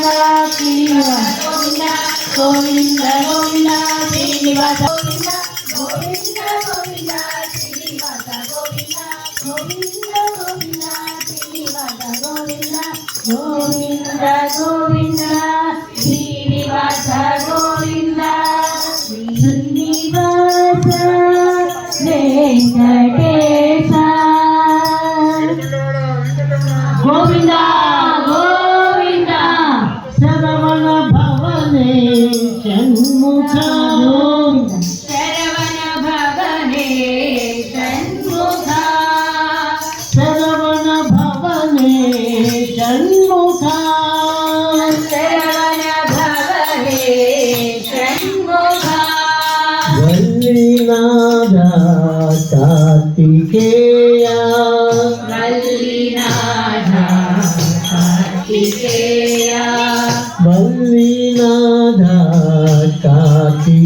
Govinda Govinda Srinivasa Govinda Govinda Govinda Srinivasa Govinda Govinda Govinda Srinivasa Govinda Govinda Govinda Srinivasa Govinda Srinivasa Venkatesha Govinda Govinda Saravana భవనే Shanmukha Saravana భవనే Shanmukha Saravana భవనే Shanmukha Saravana భవనే Shanmukha వల్లీనాథ Karthikeya వల్లీనాథ Karthikeya వల్లీనాథ Karthikeya